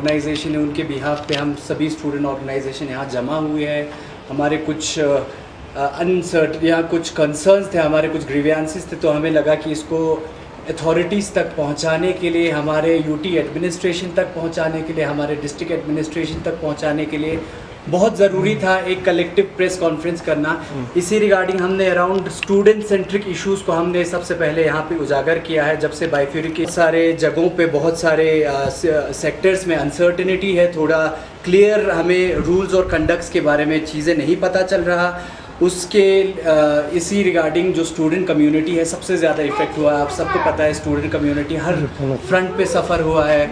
Organisation है उनके behalf पे हम सभी स्टूडेंट ऑर्गेनाइजेशन यहाँ जमा हुए हैं। हमारे कुछ अनसर्ट या कुछ कंसर्न्स थे, हमारे कुछ ग्रीवियंसेस थे, तो हमें लगा कि इसको अथॉरिटीज़ तक पहुँचाने के लिए, हमारे यूटी एडमिनिस्ट्रेशन तक पहुँचाने के लिए, हमारे डिस्ट्रिक्ट एडमिनिस्ट्रेशन तक पहुँचाने के लिए बहुत ज़रूरी था एक कलेक्टिव प्रेस कॉन्फ्रेंस करना। इसी रिगार्डिंग हमने अराउंड स्टूडेंट सेंट्रिक इश्यूज़ को हमने सबसे पहले यहाँ पे उजागर किया है। जब से बाइफ्यूरिक सारे जगहों पे बहुत सारे सेक्टर्स में अनसर्टेनिटी है, थोड़ा क्लियर हमें रूल्स और कंडक्ट्स के बारे में चीज़ें नहीं पता चल रहा, उसके इसी रिगार्डिंग जो स्टूडेंट कम्युनिटी है सबसे ज़्यादा इफ़ेक्ट हुआ है। आप सबको पता है स्टूडेंट कम्युनिटी हर फ्रंट पे सफ़र हुआ है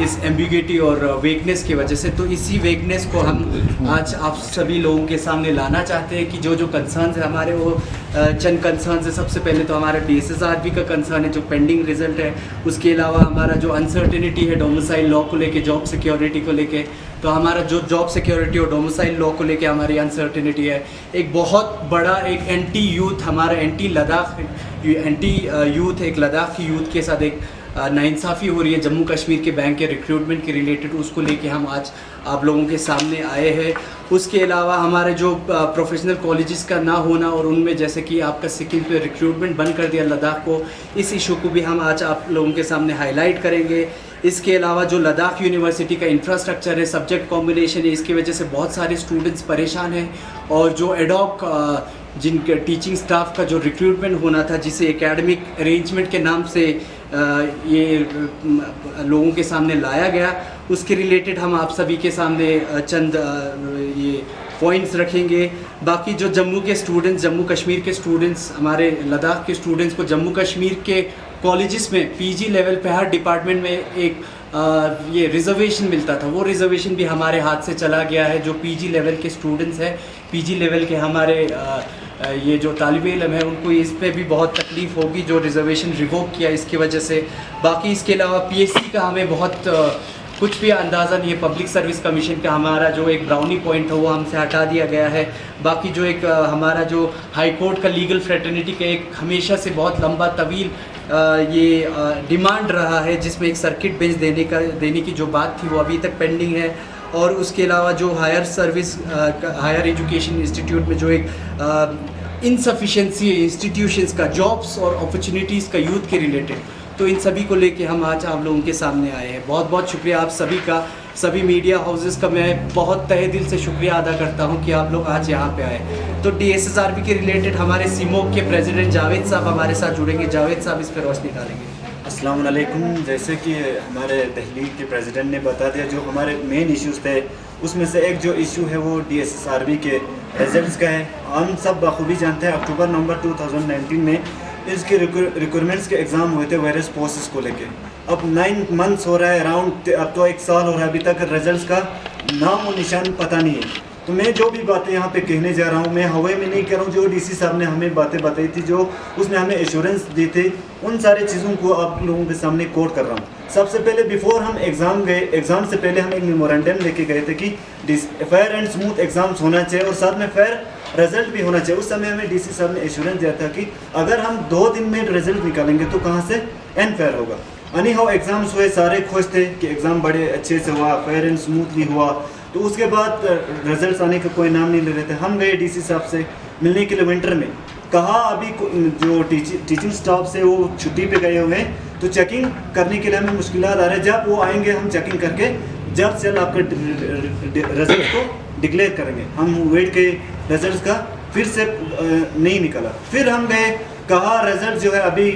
इस एम्बिग्यूटी और वेकनेस की वजह से। तो इसी वेकनेस को हम आज आप सभी लोगों के सामने लाना चाहते हैं कि जो जो कंसर्न्स है हमारे, वो चंद कंसर्न्स है। सबसे पहले तो हमारा DSSRB का कंसर्न है जो पेंडिंग रिजल्ट है। उसके अलावा हमारा जो अनसर्टेनिटी है डोमिसाइल लॉ को लेके, जॉब सिक्योरिटी को लेके, तो हमारा जो जॉब सिक्योरिटी और डोमिसाइल लॉ को लेके हमारी अनसर्टेनिटी है। एक बहुत बड़ा एक एंटी यूथ, हमारा एंटी लद्दाख एंटी यूथ, एक लद्दाख की यूथ के साथ एक नाइंसाफ़ी हो रही है जम्मू कश्मीर के बैंक के रिक्रूटमेंट के रिलेटेड, उसको लेके हम आज आप लोगों के सामने आए हैं। उसके अलावा हमारे जो प्रोफेशनल कॉलेजेस का ना होना और उनमें जैसे कि आपका सिक्किम पे रिक्रूटमेंट बंद कर दिया लद्दाख को, इस इशू को भी हम आज आप लोगों के सामने हाईलाइट करेंगे। इसके अलावा जो लद्दाख यूनिवर्सिटी का इंफ्रास्ट्रक्चर है, सब्जेक्ट कॉम्बिनेशन है, इसकी वजह से बहुत सारे स्टूडेंट्स परेशान हैं। और जो एडॉक जिनके टीचिंग स्टाफ का जो रिक्रूटमेंट होना था, जिसे एकेडमिक अरेंजमेंट के नाम से ये लोगों के सामने लाया गया, उसके रिलेटेड हम आप सभी के सामने चंद ये पॉइंट्स रखेंगे। बाकी जो जम्मू के स्टूडेंट्स, जम्मू कश्मीर के स्टूडेंट्स, हमारे लद्दाख के स्टूडेंट्स को जम्मू कश्मीर के कॉलेजेस में PG लेवल पे हर डिपार्टमेंट में एक ये रिजर्वेशन मिलता था, वो रिजर्वेशन भी हमारे हाथ से चला गया है। जो PG लेवल के स्टूडेंट्स हैं, PG लेवल के हमारे ये जो तालिब इल्म है, उनको इस पे भी बहुत तकलीफ़ होगी जो रिजर्वेशन रिवोक किया इसकी वजह से। बाकी इसके अलावा PSC का हमें बहुत कुछ भी अंदाज़ा नहीं है। पब्लिक सर्विस कमीशन का हमारा जो एक ब्राउनी पॉइंट था वो हमसे हटा दिया गया है। बाकी जो एक हमारा जो हाई कोर्ट का लीगल फ्रेटर्निटी का एक हमेशा से बहुत लंबा तवील ये डिमांड रहा है, जिसमें एक सर्किट बेंच देने की जो बात थी वो अभी तक पेंडिंग है। और उसके अलावा जो हायर एजुकेशन इंस्टीट्यूट में जो एक इनसफिशेंसी है इंस्टीट्यूशंस का, जॉब्स और अपॉर्चुनिटीज़ का यूथ के रिलेटेड, तो इन सभी को लेके हम आज आप लोगों के सामने आए हैं। बहुत बहुत शुक्रिया आप सभी का, सभी मीडिया हाउसेस का मैं बहुत तहे दिल से शुक्रिया अदा करता हूं कि आप लोग आज यहां पे आए। तो DSSRB के रिलेटेड हमारे सीमोक के प्रेसिडेंट जावेद साहब हमारे साथ जुड़ेंगे। जावेद साहब इस पर रोशनी डालेंगे। अस्सलाम वालेकुम। जैसे कि हमारे दहलीग के प्रेसिडेंट ने बता दिया, जो हमारे मेन इश्यूज़ थे उसमें से एक जो इशू है वो DSSRB के रिजल्ट्स का है। हम सब बखूबी जानते हैं अक्टूबर-नवंबर 2019 में इसके रिक्वायरमेंट्स के एग्ज़ाम हुए थे वेरियस पोस्ट्स को लेके। अब 9 मंथ्स हो रहा है अराउंड, अब तो 1 साल हो रहा है, अभी तक रिजल्ट्स का नाम और निशान पता नहीं है। तो मैं जो भी बातें यहाँ पे कहने जा रहा हूँ, मैं हवा में नहीं कह रहा हूँ। जो DC साहब ने हमें बातें बताई थी, जो उसने हमें एश्योरेंस दी थी, उन सारे चीज़ों को आप लोगों के सामने कोट कर रहा हूँ। सबसे पहले बिफोर हम एग्ज़ाम गए, एग्ज़ाम से पहले हम एक मेमोरेंडम लेके गए थे कि फेयर एंड स्मूथ एग्ज़ाम्स होना चाहिए और साथ में फेयर रिजल्ट भी होना चाहिए। उस समय हमें DC साहब ने एश्योरेंस दिया था कि अगर हम 2 दिन में रिजल्ट निकालेंगे तो कहाँ से अनफेयर होगा। एनी हाउ एग्ज़ाम्स हुए, सारे खुश थे कि एग्ज़ाम बड़े अच्छे से हुआ, फेयर एंड स्मूथली हुआ। तो उसके बाद रिजल्ट्स आने का कोई नाम नहीं ले रहे थे। हम गए DC साहब से मिलने के लिए विंटर में, कहा अभी जो टीचिंग स्टाफ से वो छुट्टी पे गए हुए हैं, तो चेकिंग करने के लिए हमें मुश्किलात आ रहे हैं। जब वो आएंगे हम चेकिंग करके जल्द से जल्द आपके रिजल्ट को डिक्लेयर करेंगे। हम वेट के रिजल्ट्स का फिर से नहीं निकला। फिर हम गए, कहा रिजल्ट जो है अभी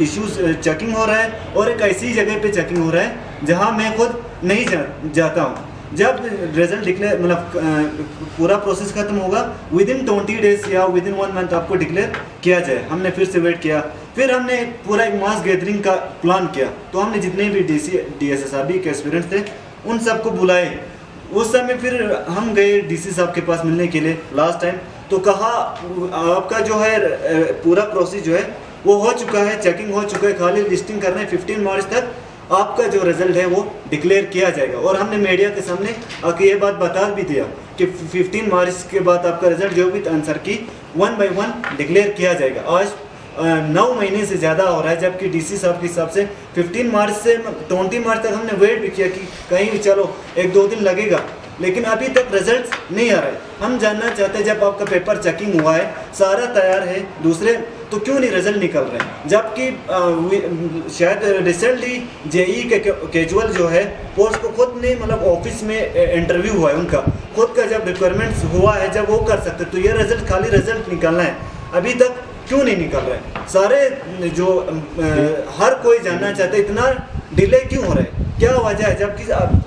इश्यूज चेकिंग हो रहा है और एक ऐसी जगह पे चेकिंग हो रहा है जहां मैं खुद नहीं जाता हूं। जब रिजल्ट डिक्लेयर मतलब पूरा प्रोसेस खत्म होगा, विदिन 20 डेज या विदिन 1 मंथ आपको डिक्लेयर किया जाए। हमने फिर से वेट किया, फिर हमने पूरा एक मास गैदरिंग का प्लान किया। तो हमने जितने भी DSSRB के एस्पिरेंट्स थे उन सबको बुलाए। उस समय फिर हम गए DC साहब के पास मिलने के लिए लास्ट टाइम, तो कहा आपका जो है पूरा प्रोसेस जो है वो हो चुका है, चेकिंग हो चुका है, खाली लिस्टिंग करना है। 15 मार्च तक आपका जो रिजल्ट है वो डिक्लेयर किया जाएगा। और हमने मीडिया के सामने आके ये बात बता भी दिया कि 15 मार्च के बाद आपका रिजल्ट जो भी आंसर की 1 बाय 1 डिक्लेयर किया जाएगा। आज 9 महीने से ज़्यादा हो रहा है, जबकि डीसी साहब के हिसाब से 15 मार्च से 20 मार्च तक हमने वेट भी किया कि कहीं भी चलो 1-2 दिन लगेगा, लेकिन अभी तक रिजल्ट नहीं आ रहे। हम जानना चाहते हैं, जब आपका पेपर चेकिंग हुआ है, सारा तैयार है दूसरे, तो क्यों नहीं रिजल्ट निकल रहे हैं? जबकि शायद रिसेंटली जेई के कैजुअल जो है पोस्ट को खुद ने मतलब ऑफिस में इंटरव्यू हुआ है उनका, खुद का जब रिक्वायरमेंट्स हुआ है, जब वो कर सकते, तो ये रिजल्ट खाली रिजल्ट निकलना है, अभी तक क्यों नहीं निकल रहे? सारे जो हर कोई जानना चाहते इतना डिले क्यों हो रहा है, क्या वजह है? जबकि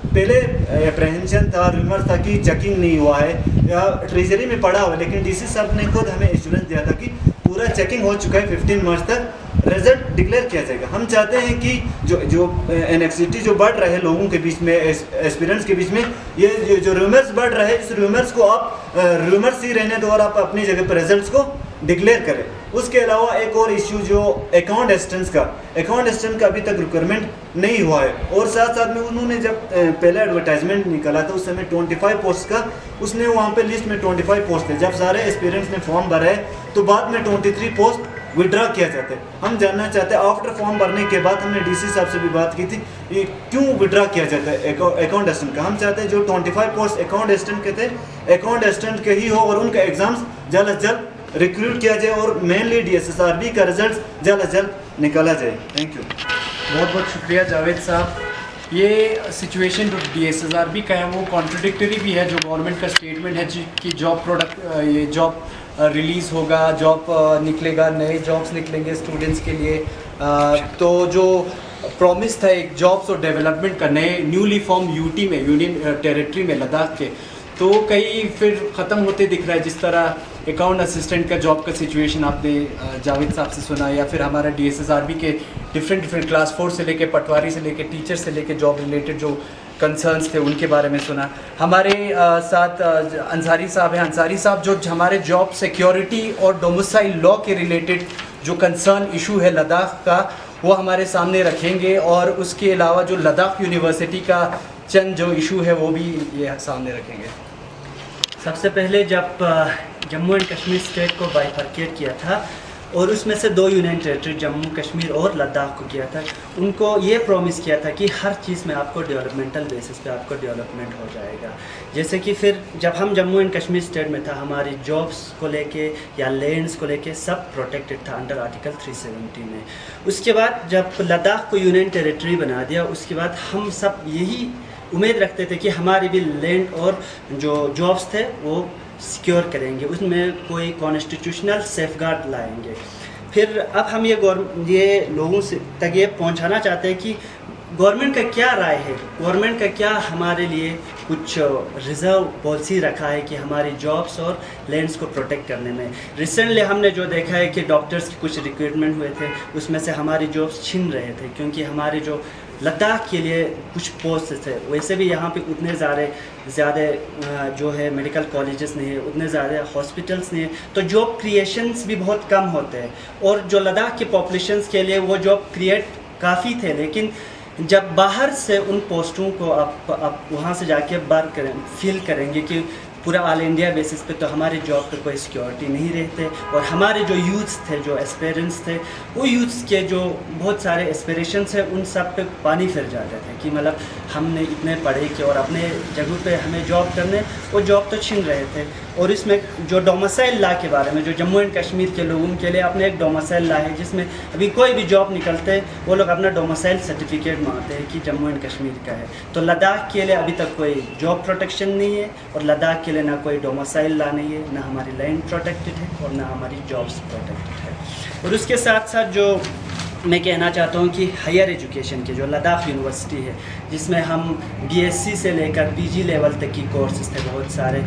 पहले अप्रहेंशन था, रूमर था कि चेकिंग नहीं हुआ है या ट्रेजरी में पड़ा हुआ है, लेकिन डीसी साहब ने खुद हमें एश्योरेंस दिया था कि पूरा चेकिंग हो चुका है, 15 मार्च तक रिजल्ट डिक्लेयर किया जाएगा। हम चाहते हैं कि जो एनेक्सिटी जो बढ़ रहे हैं लोगों के बीच में, एस्पिरेंट्स के बीच में, ये जो रूमर्स बढ़ रहे हैं, इस रूमर्स को आप रूमर्स ही रहने दो और आप अपनी जगह पर रिजल्ट्स को डिक्लेयर करें। उसके अलावा एक और इशू जो अकाउंट असिस्टेंट का अभी तक रिक्वायरमेंट नहीं हुआ है, और साथ साथ में उन्होंने जब पहले एडवर्टाइजमेंट निकाला था उस समय 25 पोस्ट का, उसने वहाँ पे लिस्ट में 25 पोस्ट थे। जब सारे एस्पिरेंट्स ने फॉर्म भरा है तो बाद में 23 पोस्ट विड्रॉ किया जाता है। हम जानना चाहते हैं, आफ्टर फॉर्म भरने के बाद हमने डीसी साहब से भी बात की थी, ये क्यों विड्रॉ किया जाता है अकाउंट असिस्टेंट का? हम चाहते हैं जो 25 पोस्ट अकाउंट असिस्टेंट के थे, अकाउंट असिस्टेंट के ही हो और उनका एग्जाम्स जल्द अज जल्द रिक्रूट किया जाए और मेनली DSSRB का रिजल्ट जल्द अज जल्द निकाला जाए। Thank you. बहुत बहुत शुक्रिया जावेद साहब। ये सिचुएशन जो DSSRB का है वो कॉन्ट्रडिक्टरी भी है, जो गवर्नमेंट का स्टेटमेंट है कि जॉब रिलीज़ होगा, जॉब निकलेगा, नए जॉब्स निकलेंगे स्टूडेंट्स के लिए, तो जो प्रॉमिस था एक जॉब्स और डेवलपमेंट का नए न्यूली फॉर्म यूटी में, यूनियन टेरिटरी में लद्दाख के, तो कहीं फिर ख़त्म होते दिख रहा है। जिस तरह अकाउंट असिस्टेंट का जॉब का सिचुएशन आपने जावेद साहब से सुना, या फिर हमारा DSSRB के डिफरेंट क्लास 4 से लेके पटवारी से लेके टीचर से लेके जॉब रिलेटेड जो कंसर्न्स थे उनके बारे में सुना। हमारे साथ अंसारी साहब हैं। अंसारी साहब जो हमारे जॉब सिक्योरिटी और डोमिसाइल लॉ के रिलेटेड जो कंसर्न इशू है लद्दाख का, वो हमारे सामने रखेंगे, और उसके अलावा जो लद्दाख यूनिवर्सिटी का चंद जो इशू है वो भी ये सामने रखेंगे। सबसे पहले जब जम्मू एंड कश्मीर स्टेट को बाइफर्केट किया था और उसमें से 2 यूनियन टेरिटरी जम्मू कश्मीर और लद्दाख को किया था, उनको ये प्रॉमिस किया था कि हर चीज़ में आपको डेवलपमेंटल बेसिस पे आपको डेवलपमेंट हो जाएगा। जैसे कि फिर जब हम जम्मू एंड कश्मीर स्टेट में था, हमारी जॉब्स को लेके या लैंड्स को लेके सब प्रोटेक्टेड था अंडर आर्टिकल 370 में। उसके बाद जब लद्दाख को यूनियन टेरिटरी बना दिया, उसके बाद हम सब यही उम्मीद रखते थे कि हमारी भी लैंड और जो जॉब्स थे वो सिक्योर करेंगे, उसमें कोई कॉन्स्टिट्यूशनल सेफगार्ड लाएंगे। फिर अब हम ये लोगों से तक ये पहुंचाना चाहते हैं कि गवर्नमेंट का क्या राय है, गवर्नमेंट का क्या हमारे लिए कुछ रिजर्व पॉलिसी रखा है कि हमारी जॉब्स और लैंड्स को प्रोटेक्ट करने में। रिसेंटली हमने जो देखा है कि डॉक्टर्स की कुछ रिक्रूटमेंट हुए थे, उसमें से हमारी जॉब्स छिन रहे थे, क्योंकि हमारे जो लद्दाख के लिए कुछ पोस्ट थे, वैसे भी यहाँ पे उतने ज़्यादा जो है मेडिकल कॉलेजेस नहीं है, उतने ज़्यादा हॉस्पिटल्स नहीं है, तो जॉब क्रिएशंस भी बहुत कम होते हैं। और जो लद्दाख की पॉपुलेशंस के लिए वो जॉब क्रिएट काफ़ी थे, लेकिन जब बाहर से उन पोस्टों को आप वहाँ से जाके फील करेंगे कि पूरा ऑल इंडिया बेसिस पे, तो हमारी जॉब पे कोई सिक्योरिटी नहीं रहते। और हमारे जो यूथ्स थे, जो एस्पिरेंट्स थे, वो यूथ्स के जो बहुत सारे एस्पिरेशंस हैं, उन सब पे पानी फिर जाते थे कि मतलब हमने इतने पढ़े कि और अपने जगह पे हमें जॉब करने, वो जॉब तो छीन रहे थे। और इसमें जो डोमिसाइल लॉ के बारे में, जो जम्मू एंड कश्मीर के लोगों के लिए अपने एक डोमिसाइल लॉ है, जिसमें अभी कोई भी जॉब निकलते हैं वो लोग अपना डोमिसाइल सर्टिफिकेट मांगते हैं कि जम्मू एंड कश्मीर का है। तो लद्दाख के लिए अभी तक कोई जॉब प्रोटेक्शन नहीं है, और लद्दाख के लिए ना कोई डोमिसाइल लॉ नहीं है, ना हमारी लैंड प्रोटेक्टेड है और ना हमारी जॉब्स प्रोटेक्टेड है। और उसके साथ साथ जो मैं कहना चाहता हूँ कि हायर एजुकेशन के जो लद्दाख यूनिवर्सिटी है, जिसमें हम BSc से लेकर PG लेवल तक की कोर्सेज थे बहुत सारे,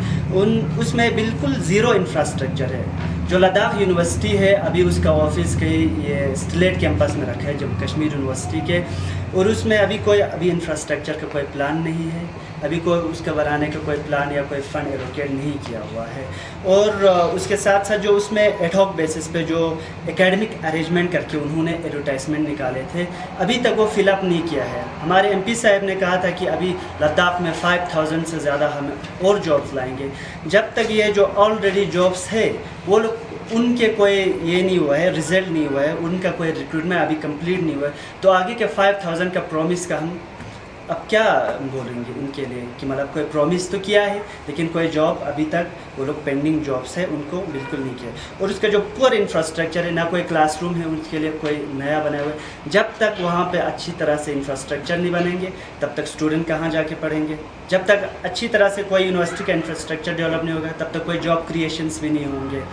उसमें बिल्कुल ज़ीरो इंफ्रास्ट्रक्चर है। जो लद्दाख यूनिवर्सिटी है अभी उसका ऑफिस कहीं ये स्टिलेट कैंपस में रखा है जम्मू कश्मीर यूनिवर्सिटी के, और उसमें अभी इंफ्रास्ट्रक्चर का कोई प्लान नहीं है, अभी कोई उसका बनाने का कोई प्लान या कोई फ़ंड एलोकेट नहीं किया हुआ है। और उसके साथ साथ जो उसमें एडहॉक बेसिस पे जो एकेडमिक अरेंजमेंट करके उन्होंने एडवर्टाइजमेंट निकाले थे, अभी तक वो फिलअप नहीं किया है। हमारे MP साहब ने कहा था कि अभी लद्दाख में 5000 से ज़्यादा हम और जॉब्स लाएंगे। जब तक ये जो ऑलरेडी जॉब्स है वो लोग उनके कोई ये नहीं हुआ है, रिजल्ट नहीं हुआ है, उनका कोई रिक्रूटमेंट अभी कंप्लीट नहीं हुआ है, तो आगे के 5000 का प्रॉमिस का हम अब क्या बोलेंगे उनके लिए कि मतलब कोई प्रॉमिस तो किया है लेकिन कोई जॉब अभी तक वो लोग पेंडिंग जॉब्स है उनको बिल्कुल नहीं किया। और उसका जो पुअर इंफ्रास्ट्रक्चर है, ना कोई क्लासरूम है उनके लिए कोई नया बनाया हुआ है। जब तक वहाँ पे अच्छी तरह से इंफ्रास्ट्रक्चर नहीं बनेंगे तब तक स्टूडेंट कहाँ जाके पढ़ेंगे। जब तक अच्छी तरह से कोई यूनिवर्सिटी का इंफ्रास्ट्रक्चर डेवलप नहीं होगा तब तक कोई जॉब क्रिएशंस भी नहीं होंगे।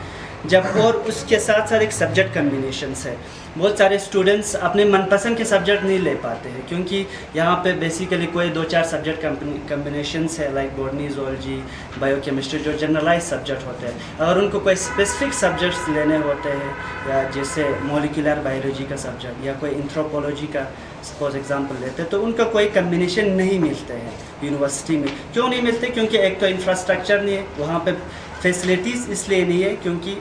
जब और उसके साथ साथ एक सब्जेक्ट कम्बिनेशंस है, बहुत सारे स्टूडेंट्स अपने मनपसंद के सब्जेक्ट नहीं ले पाते हैं क्योंकि यहाँ पे बेसिकली कोई 2-4 सब्जेक्ट कम्बिनेशंस है, लाइक बॉटनी, ज़ूलॉजी, बायोकेमिस्ट्री, जो जनरलाइज सब्जेक्ट होते हैं। अगर उनको कोई स्पेसिफिक सब्जेक्ट्स लेने होते हैं या जैसे मोलिकुलर बायोलॉजी का सब्जेक्ट या कोई एंथ्रोपोलॉजी का सपोज एग्जांपल लेते हैं तो उनका कोई कम्बिनेशन नहीं मिलते हैं यूनिवर्सिटी में। क्यों नहीं मिलते? क्योंकि एक तो इंफ्रास्ट्रक्चर नहीं है, वहाँ पे फैसिलिटीज़ इसलिए नहीं है क्योंकि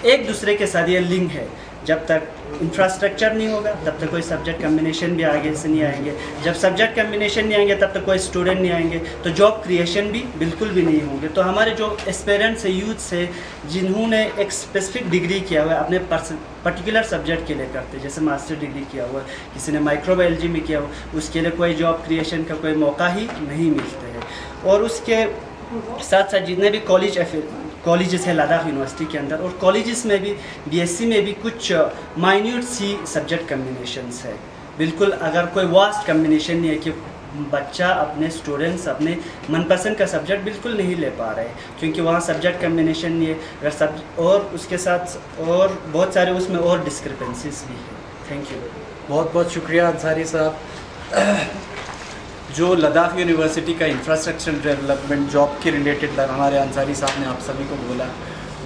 एक दूसरे के साथ ये लिंक है। जब तक इंफ्रास्ट्रक्चर नहीं होगा तब तक कोई सब्जेक्ट कम्बिनेशन भी आगे से नहीं आएंगे। जब सब्जेक्ट कम्बिनेशन नहीं आएंगे तब तक कोई स्टूडेंट नहीं आएंगे, तो जॉब क्रिएशन भी बिल्कुल भी नहीं होंगे। तो हमारे जो एस्पिरेंट्स है, यूथ्स है, जिन्होंने एक स्पेसिफिक डिग्री किया हुआ है अपने पर्टिकुलर सब्जेक्ट के लिए करते, जैसे मास्टर डिग्री किया हुआ है, किसी ने माइक्रोबायोलॉजी में किया हुआ, उसके लिए कोई जॉब क्रिएशन का कोई मौका ही नहीं मिलते हैं। और उसके साथ साथ जितने भी कॉलेजेस है लद्दाख यूनिवर्सिटी के अंदर, और कॉलेजेस में भी बीएससी में भी कुछ माइन्यूट सी सब्जेक्ट कम्बिनेशंस है। बिल्कुल अगर कोई वास्ट कम्बिनेशन नहीं है कि बच्चा अपने स्टूडेंट्स अपने मनपसंद का सब्जेक्ट बिल्कुल नहीं ले पा रहे क्योंकि वहाँ सब्जेक्ट कम्बिनेशन नहीं है। अगर और उसके साथ और बहुत सारे उसमें और डिस्क्रिपेंसीज भी है। Thank you. बहुत बहुत शुक्रिया अंसारी साहब। जो लद्दाख यूनिवर्सिटी का इंफ्रास्ट्रक्चर डेवलपमेंट जॉब के रिलेटेड हमारे अंसारी साहब ने आप सभी को बोला,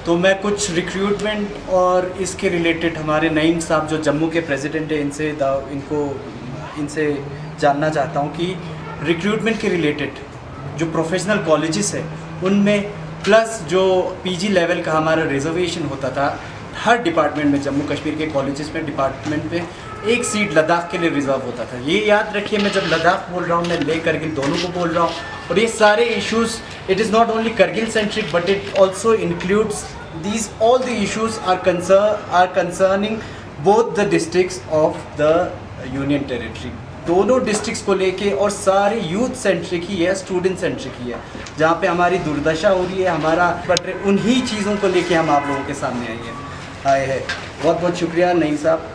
तो मैं कुछ रिक्रूटमेंट और इसके रिलेटेड हमारे नईम साहब जो जम्मू के प्रेसिडेंट है इनसे जानना चाहता हूँ कि रिक्रूटमेंट के रिलेटेड जो प्रोफेशनल कॉलेजेस है उनमें प्लस जो पीजी लेवल का हमारा रिजर्वेशन होता था हर डिपार्टमेंट में, जम्मू कश्मीर के कॉलेजेस में डिपार्टमेंट में एक सीट लद्दाख के लिए रिजर्व होता था। ये याद रखिए, मैं जब लद्दाख बोल रहा हूँ मैं ले करगिल दोनों को बोल रहा हूँ। और ये सारे issues, it is not only Kargil centric but it also includes these all the issues are concerning both the districts of the union territory. दोनों डिस्ट्रिक्ट्स को लेके और सारे यूथ सेंट्रिक ही है, स्टूडेंट सेंट्रिक ही है। जहाँ पे हमारी दुर्दशा हो रही है हमारा, बट उन्हीं चीज़ों को लेके हम आप लोगों के सामने आए हैं। बहुत बहुत शुक्रिया नईम साहब।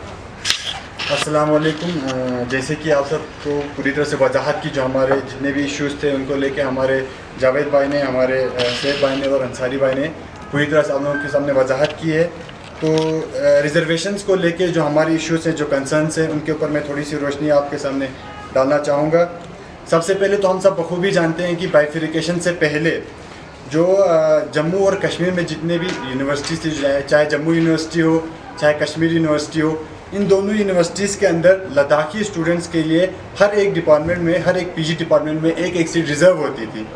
अस्सलाम वालेकुम। जैसे कि आप सबको पूरी तरह से वजाहत की, जो हमारे जितने भी इश्यूज़ थे उनको लेके हमारे जावेद भाई ने, हमारे सैयद भाई ने और अंसारी भाई ने पूरी तरह से आप लोगों के सामने वजाहत की है। तो रिजर्वेशंस को लेके जो हमारे इश्यूज़ हैं, जो कंसर्न्स हैं, उनके ऊपर मैं थोड़ी सी रोशनी आपके सामने डालना चाहूँगा। सबसे पहले तो हम सब बखूबी जानते हैं कि बाइफिकेशन से पहले जो जम्मू और कश्मीर में जितने भी यूनिवर्सिटीज़ थी, चाहे जम्मू यूनिवर्सिटी हो चाहे कश्मीर यूनिवर्सिटी हो, इन दोनों यूनिवर्सिटीज़ के अंदर लद्दाखी स्टूडेंट्स के लिए हर एक डिपार्टमेंट में, हर एक पीजी डिपार्टमेंट में एक सीट रिज़र्व होती थी,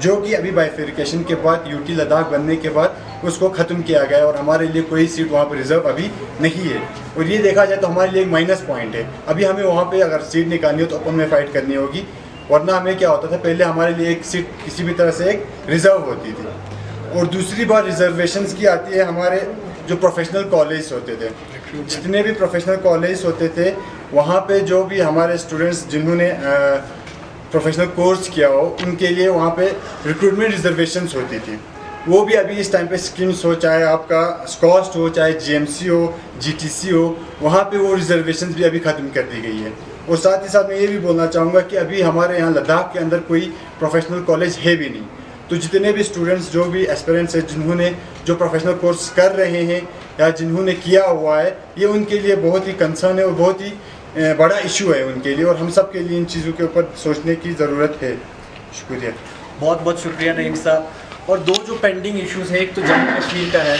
जो कि अभी बाइफिकेशन के बाद यूटी लद्दाख बनने के बाद उसको ख़त्म किया गया और हमारे लिए कोई सीट वहाँ पर रिज़र्व अभी नहीं है। और ये देखा जाए तो हमारे लिए एक माइनस पॉइंट है। अभी हमें वहाँ पर अगर सीट निकालनी हो तो ओपन में फ़ाइट करनी होगी, वरना हमें क्या होता था, पहले हमारे लिए एक सीट किसी भी तरह से एक रिज़र्व होती थी। और दूसरी बात रिजर्वेशंस की आती है, हमारे जो प्रोफेशनल कॉलेज होते थे, जितने भी प्रोफेशनल कॉलेज होते थे वहाँ पे जो भी हमारे स्टूडेंट्स जिन्होंने प्रोफेशनल कोर्स किया हो उनके लिए वहाँ पे रिक्रूटमेंट रिजर्वेशंस होती थी। वो भी अभी इस टाइम पे स्कीम्स हो, चाहे आपका स्कॉस्ट हो, चाहे जीएमसी हो, जीटीसी हो, वहाँ पे वो रिजर्वेशंस भी अभी ख़त्म कर दी गई है। और साथ ही साथ मैं ये भी बोलना चाहूँगा कि अभी हमारे यहाँ लद्दाख के अंदर कोई प्रोफेशनल कॉलेज है भी नहीं। तो जितने भी स्टूडेंट्स, जो भी एस्पिरेंट्स हैं, जिन्होंने जो प्रोफेशनल कोर्स कर रहे हैं या जिन्होंने किया हुआ है, ये उनके लिए बहुत ही कंसर्न है और बहुत ही बड़ा इशू है उनके लिए, और हम सब के लिए इन चीज़ों के ऊपर सोचने की ज़रूरत है। शुक्रिया। बहुत बहुत शुक्रिया नईम साहब। और दो जो पेंडिंग इश्यूज़ है, एक तो जम्मू कश्मीर का है।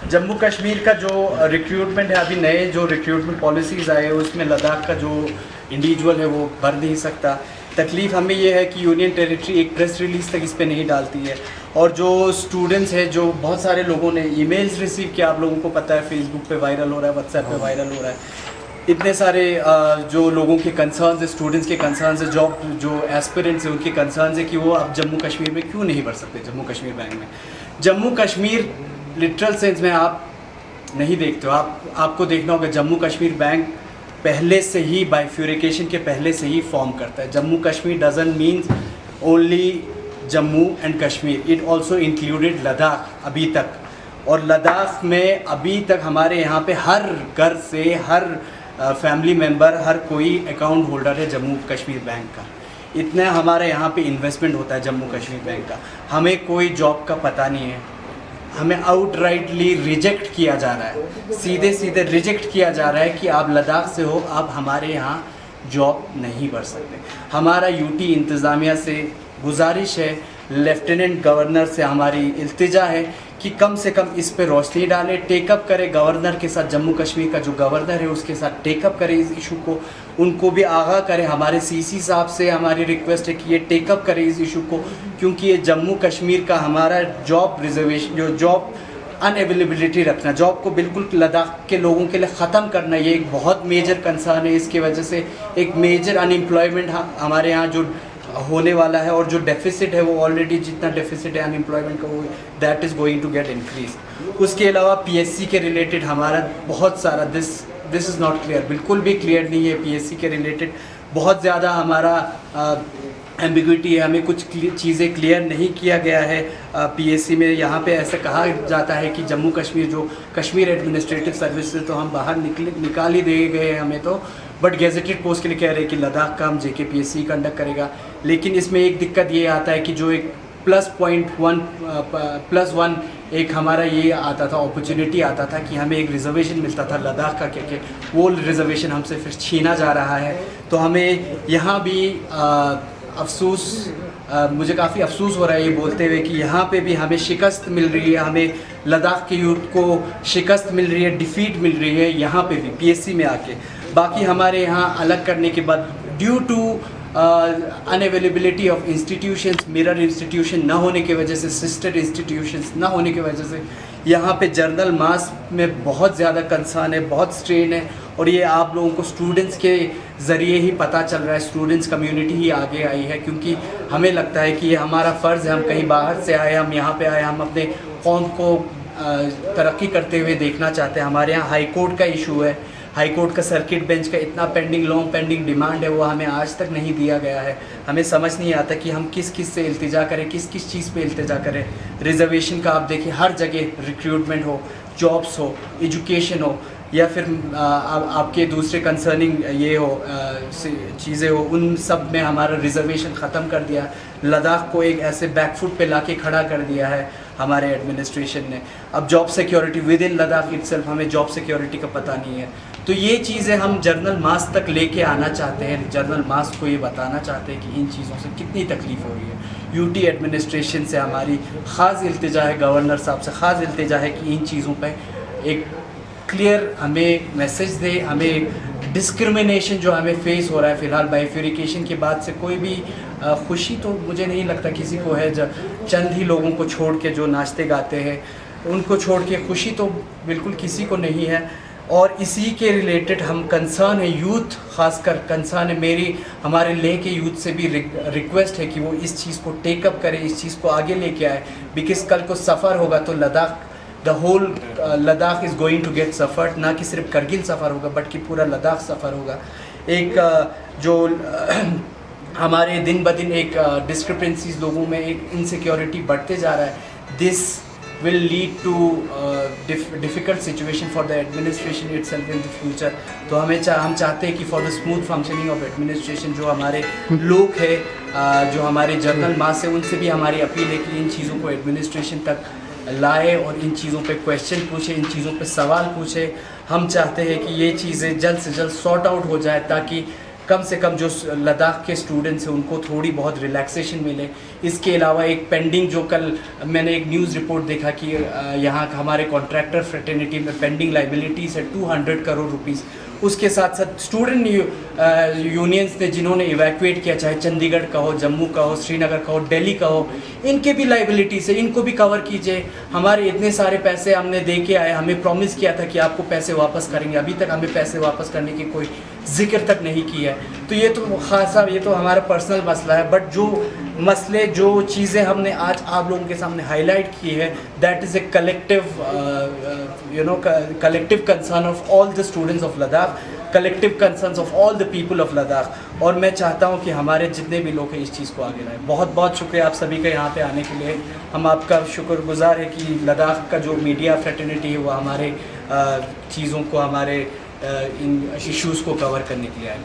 जम्मू कश्मीर का जो रिक्रूटमेंट है, अभी नए जो रिक्रूटमेंट पॉलिसीज़ आए हैं उसमें लद्दाख का जो इंडिविजुअल है वो भर नहीं सकता। तकलीफ़ हमें ये है कि यूनियन टेरिटरी एक प्रेस रिलीज़ तक इस पे नहीं डालती है। और जो स्टूडेंट्स हैं, जो बहुत सारे लोगों ने ईमेल्स रिसीव किया, आप लोगों को पता है फेसबुक पे वायरल हो रहा है, व्हाट्सएप पे वायरल हो रहा है, इतने सारे जो लोगों के कंसर्न्स है, स्टूडेंट्स के कंसर्न्स है, जॉब जो एस्पिरेंट्स हैं उनके कंसर्न्स है कि वो अब जम्मू कश्मीर में क्यों नहीं भर सकते, जम्मू कश्मीर बैंक में। जम्मू कश्मीर लिटरल सेंस में आप नहीं देखते हो। आपको देखना होगा जम्मू कश्मीर बैंक पहले से ही बाइफ्यूरिकेशन के पहले से ही फॉर्म करता है। Jammu Kashmir doesn't means only Jammu and Kashmir, it also included Ladakh अभी तक। और लद्दाख में अभी तक हमारे यहाँ पे हर घर से हर फैमिली मेम्बर, हर कोई अकाउंट होल्डर है जम्मू कश्मीर बैंक का। इतना हमारे यहाँ पे इन्वेस्टमेंट होता है जम्मू कश्मीर बैंक का। हमें कोई जॉब का पता नहीं है, हमें आउटराइटली रिजेक्ट किया जा रहा है, सीधे सीधे रिजेक्ट किया जा रहा है कि आप लद्दाख से हो, आप हमारे यहाँ जॉब नहीं कर सकते। हमारा यूटी इंतज़ामिया से गुजारिश है, लेफ्टिनेंट गवर्नर से हमारी इल्तिजा है कि कम से कम इस पे रोशनी डाले, टेकअप करे गवर्नर के साथ, जम्मू कश्मीर का जो गवर्नर है उसके साथ टेकअप करे इस इशू को, उनको भी आगाह करे। हमारे सीसी साहब से हमारी रिक्वेस्ट है कि ये टेकअप करे इस इशू को, क्योंकि ये जम्मू कश्मीर का हमारा जॉब रिजर्वेशन, जो जॉब अनअवेलेबिलिटी रखना, जॉब को बिल्कुल लद्दाख के लोगों के लिए ख़त्म करना, ये एक बहुत मेजर कंसर्न है। इसकी वजह से एक मेजर अनएम्प्लॉयमेंट हमारे यहाँ जो होने वाला है, और जो डेफिसिट है वो ऑलरेडी जितना डेफिसिट है अनएम्प्लॉयमेंट का, वो that is going to get increase. उसके अलावा पीएससी के रिलेटेड हमारा बहुत सारा दिस इज़ नॉट क्लियर, बिल्कुल भी क्लियर नहीं है। पीएससी के रिलेटेड बहुत ज़्यादा हमारा एम्बिग्विटी है, हमें कुछ चीज़ें क्लियर नहीं किया गया है। पीएससी में यहाँ पे ऐसा कहा जाता है कि जम्मू कश्मीर जो कश्मीर एडमिनिस्ट्रेटिव सर्विस से तो हम बाहर निकाल ही दिए गए हैं हमें तो, बट गेजेटेड पोस्ट के लिए कह रहे हैं कि लद्दाख का हम जेके पीएससी कंडक्ट करेगा। लेकिन इसमें एक दिक्कत ये आता है कि जो एक +1 एक हमारा ये आता था, अपॉर्चुनिटी आता था कि हमें एक रिजर्वेशन मिलता था लद्दाख का, क्योंकि वो रिजर्वेशन हमसे फिर छीना जा रहा है। तो हमें यहाँ भी अफसोस, मुझे काफ़ी अफसोस हो रहा है ये बोलते हुए कि यहाँ पे भी हमें शिकस्त मिल रही है, हमें लद्दाख के यूथ को शिकस्त मिल रही है, डिफीट मिल रही है यहाँ पे भी पीएससी में आके। बाकी हमारे यहाँ अलग करने के बाद due to unavailability of institutions, mirror institution ना होने की वजह से, सिस्टर इंस्टीट्यूशंस ना होने की वजह से यहाँ पे जर्नल मास में बहुत ज़्यादा कंसर्न है, बहुत स्ट्रेन है। और ये आप लोगों को स्टूडेंट्स के ज़रिए ही पता चल रहा है, स्टूडेंट्स कम्युनिटी ही आगे आई है, क्योंकि हमें लगता है कि ये हमारा फ़र्ज़ है। हम कहीं बाहर से आए, हम यहाँ पे आए, हम अपने कौम को तरक्की करते हुए देखना चाहते हैं। हमारे यहाँ हाई कोर्ट का इशू है, हाई कोर्ट का सर्किट बेंच का इतना लॉन्ग पेंडिंग डिमांड है, वो हमें आज तक नहीं दिया गया है। हमें समझ नहीं आता कि हम किस किस से इल्तिजा करें, किस किस चीज़ पे इल्तिजा करें। रिजर्वेशन का आप देखिए, हर जगह रिक्रूटमेंट हो, जॉब्स हो, एजुकेशन हो, या फिर आपके दूसरे कंसर्निंग ये हो चीज़ें हो, उन सब में हमारा रिजर्वेशन ख़त्म कर दिया। लद्दाख को एक ऐसे बैकफुट पे लाके खड़ा कर दिया है हमारे एडमिनिस्ट्रेशन ने। अब job security with in Ladakh itself, हमें जॉब सिक्योरिटी का पता नहीं है। तो ये चीज़ें हम जर्नल मास तक लेके आना चाहते हैं, जर्नल मास को ये बताना चाहते हैं कि इन चीज़ों से कितनी तकलीफ़ हो रही है। यूटी एडमिनिस्ट्रेशन से हमारी ख़ास इल्तिजा है, गवर्नर साहब से ख़ास इल्तिजा है कि इन चीज़ों पर एक क्लियर हमें मैसेज दे। हमें डिस्क्रिमिनेशन जो हमें फेस हो रहा है फ़िलहाल बाइफ्यूरिकेशन के बाद से, कोई भी खुशी तो मुझे नहीं लगता किसी को है, जब चंद ही लोगों को छोड़ के जो नाचते गाते हैं उनको छोड़ के खुशी तो बिल्कुल किसी को नहीं है। और इसी के रिलेटेड हम कंसर्न है, यूथ खासकर कंसर्न है, मेरी हमारे लेह के यूथ से भी रिक्वेस्ट है कि वो इस चीज़ को टेकअप करें, इस चीज़ को आगे लेके आए। बिकॉज कल को सफ़र होगा तो Ladakh, the whole Ladakh is going to get suffered, ना कि सिर्फ करगिल सफ़र होगा बल्कि पूरा लद्दाख सफ़र होगा। एक जो हमारे दिन ब दिन एक डिस्क्रिपेंसीज लोगों में, एक इनसिक्योरिटी बढ़ते जा रहा है, this will lead to difficult situation for the administration itself in the future। तो हम चाहते हैं कि for the smooth functioning of administration, जो हमारे लोग हैं, जो हमारे जर्नल मास है, उनसे भी हमारी अपील है कि इन चीज़ों को एडमिनिस्ट्रेशन तक लाए और इन चीज़ों पे क्वेश्चन पूछे, इन चीज़ों पे सवाल पूछे। हम चाहते हैं कि ये चीज़ें जल्द से जल्द सॉर्ट आउट हो जाए, ताकि कम से कम जो लद्दाख के स्टूडेंट्स हैं उनको थोड़ी बहुत रिलैक्सेशन मिले। इसके अलावा एक पेंडिंग, जो कल मैंने एक न्यूज़ रिपोर्ट देखा कि यहाँ हमारे कॉन्ट्रैक्टर फ्रेटर्निटी में पेंडिंग लाइबिलिटीज़ है 200 करोड़ रुपीज़। उसके साथ साथ स्टूडेंट यूनियंस ने जिन्होंने इवैक्यूएट किया, चाहे चंडीगढ़ का हो, जम्मू का हो, श्रीनगर का हो, दिल्ली का हो, इनके भी लाइबिलिटीज़ है, इनको भी कवर कीजिए। हमारे इतने सारे पैसे हमने दे के आए, हमें प्रॉमिस किया था कि आपको पैसे वापस करेंगे, अभी तक हमें पैसे वापस करने की कोई जिक्र तक नहीं की है। तो ये तो खासा, ये तो हमारा पर्सनल मसला है, बट जो मसले, जो चीज़ें हमने आज आप लोगों के सामने हाईलाइट की है, that is a collective concern of all the students of Ladakh, collective concerns of all the people of Ladakh. और मैं चाहता हूँ कि हमारे जितने भी लोग हैं इस चीज़ को आगे लाएं। बहुत बहुत शुक्रिया आप सभी का यहाँ पे आने के लिए। हम आपका शुक्रगुजार है कि लद्दाख का जो मीडिया फ्रेटर्निटी है वो हमारे चीज़ों को, हमारे इन इश्यूज़ को कवर करने के लिए आए।